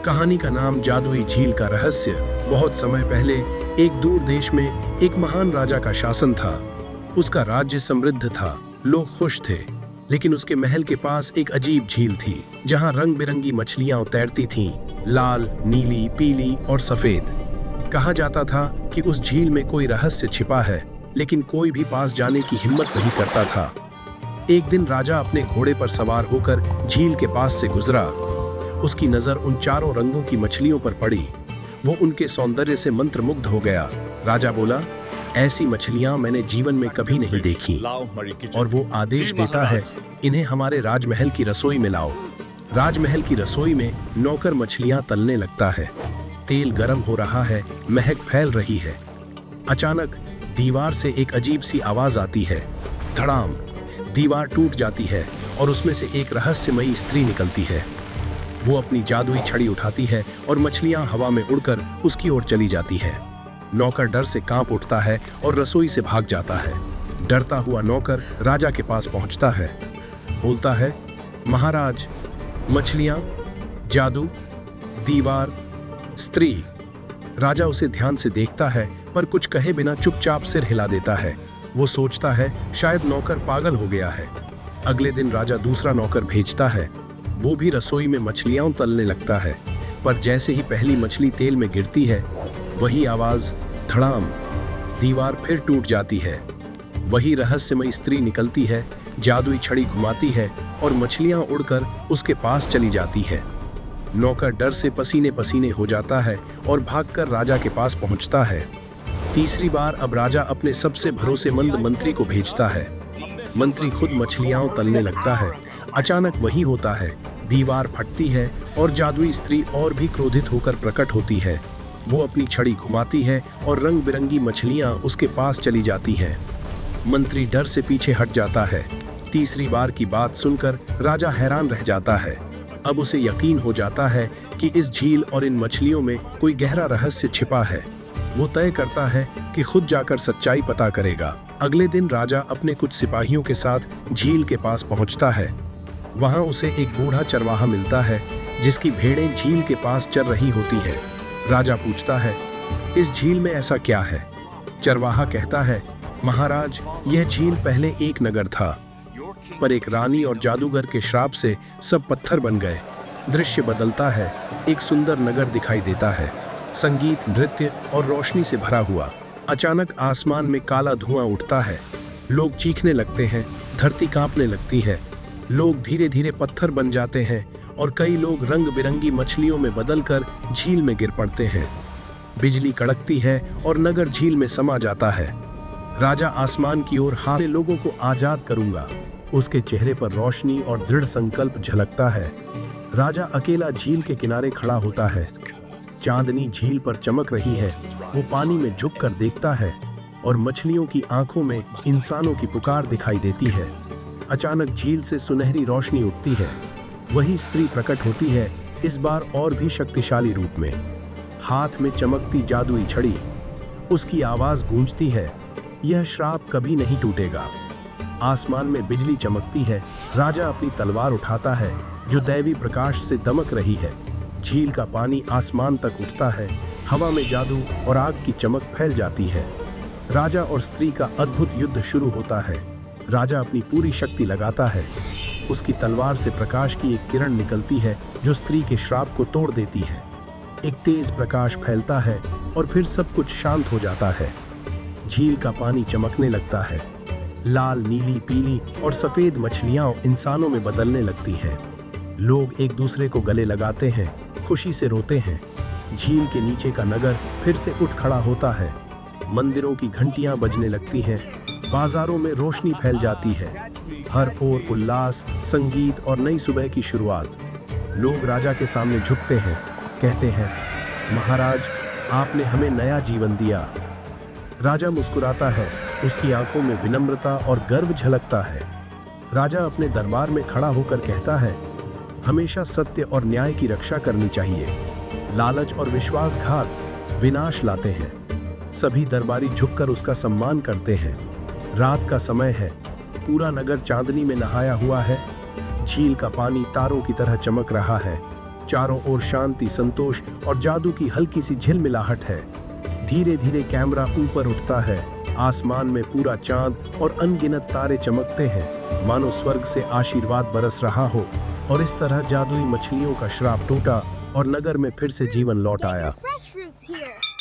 कहानी का नाम जादुई झील का रहस्य। बहुत समय पहले एक दूर देश में एक महान राजा का शासन था। उसका राज्य समृद्ध था, लोग खुश थे, लेकिन उसके महल के पास एक अजीब झील थी जहां रंग बिरंगी मछलियां तैरती थीं, लाल, नीली, पीली और सफेद। कहा जाता था कि उस झील में कोई रहस्य छिपा है, लेकिन कोई भी पास जाने की हिम्मत नहीं करता था। एक दिन राजा अपने घोड़े पर सवार होकर झील के पास से गुजरा। उसकी नजर उन चारों रंगों की मछलियों पर पड़ी। वो उनके सौंदर्य से मंत्रमुग्ध हो गया। राजा बोला, ऐसी मछलियां मैंने जीवन में कभी नहीं देखी। और वो आदेश देता है, इन्हें हमारे राजमहल की रसोई में लाओ। राजमहल की रसोई में नौकर मछलियां तलने लगता है। तेल गर्म हो रहा है, महक फैल रही है। अचानक दीवार से एक अजीब सी आवाज आती है। धड़ाम! दीवार टूट जाती है और उसमें से एक रहस्यमयी स्त्री निकलती है। वो अपनी जादुई छड़ी उठाती है और मछलियां हवा में उड़कर उसकी ओर चली जाती है। नौकर डर से कांप उठता है और रसोई से भाग जाता है। डरता हुआ नौकर राजा के पास पहुंचता है। बोलता है, महाराज, मछलियां, जादू, दीवार, स्त्री। राजा उसे ध्यान से देखता है, पर कुछ कहे बिना चुपचाप सिर हिला देता है। वो सोचता है शायद नौकर पागल हो गया है। अगले दिन राजा दूसरा नौकर भेजता है। वो भी रसोई में मछलियां तलने लगता है, पर जैसे ही पहली मछली तेल में गिरती है, वही आवाज, धड़ाम! दीवार फिर टूट जाती है। वही रहस्यमयी स्त्री निकलती है, जादुई छड़ी घुमाती है और मछलियां उड़कर उसके पास चली जाती है। नौकर डर से पसीने पसीने हो जाता है और भागकर राजा के पास पहुंचता है। तीसरी बार अब राजा अपने सबसे भरोसेमंद मंत्री को भेजता है। मंत्री खुद मछलियां तलने लगता है। अचानक वही होता है, दीवार फटती है और जादुई स्त्री और भी क्रोधित होकर प्रकट होती है। वो अपनी छड़ी घुमाती है और रंग बिरंगी मछलियां उसके पास चली जाती हैं। मंत्री डर से पीछे हट जाता है। तीसरी बार की बात सुनकर राजा हैरान रह जाता है। अब उसे यकीन हो जाता है कि इस झील और इन मछलियों में कोई गहरा रहस्य छिपा है। वो तय करता है कि खुद जाकर सच्चाई पता करेगा। अगले दिन राजा अपने कुछ सिपाहियों के साथ झील के पास पहुंचता है। वहां उसे एक बूढ़ा चरवाहा मिलता है, जिसकी भेड़ें झील के पास चर रही होती है। राजा पूछता है, इस झील में ऐसा क्या है? चरवाहा कहता है, महाराज, यह झील पहले एक नगर था, पर एक रानी और जादूगर के श्राप से सब पत्थर बन गए। दृश्य बदलता है, एक सुंदर नगर दिखाई देता है, संगीत, नृत्य और रोशनी से भरा हुआ। अचानक आसमान में काला धुआं उठता है। लोग चीखने लगते हैं, धरती कांपने लगती है। लोग धीरे धीरे पत्थर बन जाते हैं और कई लोग रंग बिरंगी मछलियों में बदलकर झील में गिर पड़ते हैं। बिजली कड़कती है और नगर झील में समा जाता है। राजा आसमान की ओर हाथ, लोगों को आजाद करूंगा। उसके चेहरे पर रोशनी और दृढ़ संकल्प झलकता है। राजा अकेला झील के किनारे खड़ा होता है। चांदनी झील पर चमक रही है। वो पानी में झुककर देखता है और मछलियों की आंखों में इंसानों की पुकार दिखाई देती है। अचानक झील से सुनहरी रोशनी उठती है। वही स्त्री प्रकट होती है, इस बार और भी शक्तिशाली रूप में, हाथ में चमकती जादुई छड़ी। उसकी आवाज गूंजती है, यह श्राप कभी नहीं टूटेगा। आसमान में बिजली चमकती है। राजा अपनी तलवार उठाता है, जो दैवी प्रकाश से दमक रही है। झील का पानी आसमान तक उठता है। हवा में जादू और आग की चमक फैल जाती है। राजा और स्त्री का अद्भुत युद्ध शुरू होता है। राजा अपनी पूरी शक्ति लगाता है। उसकी तलवार से प्रकाश की एक किरण निकलती है, जो स्त्री के श्राप को तोड़ देती है। एक तेज प्रकाश फैलता है और फिर सब कुछ शांत हो जाता है। झील का पानी चमकने लगता है। लाल, नीली, पीली और सफेद मछलियां इंसानों में बदलने लगती हैं। लोग एक दूसरे को गले लगाते हैं, खुशी से रोते हैं। झील के नीचे का नगर फिर से उठ खड़ा होता है। मंदिरों की घंटियां बजने लगती हैं। बाजारों में रोशनी फैल जाती है। हर ओर उल्लास, संगीत और नई सुबह की शुरुआत। लोग राजा के सामने झुकते हैं, कहते हैं, महाराज, आपने हमें नया जीवन दिया। राजा मुस्कुराता है। उसकी आंखों में विनम्रता और गर्व झलकता है। राजा अपने दरबार में खड़ा होकर कहता है, हमेशा सत्य और न्याय की रक्षा करनी चाहिए। लालच और विश्वासघात विनाश लाते हैं। सभी दरबारी झुककर उसका सम्मान करते हैं। रात का समय है। पूरा नगर चांदनी में नहाया हुआ है। झील का पानी तारों की तरह चमक रहा है। चारों ओर शांति, संतोष और जादू की हल्की सी झिलमिलाहट है। धीरे धीरे कैमरा ऊपर उठता है। आसमान में पूरा चांद और अनगिनत तारे चमकते हैं, मानो स्वर्ग से आशीर्वाद बरस रहा हो। और इस तरह जादुई मछलियों का श्राप टूटा और नगर में फिर से जीवन लौट आया। Fresh fruits here.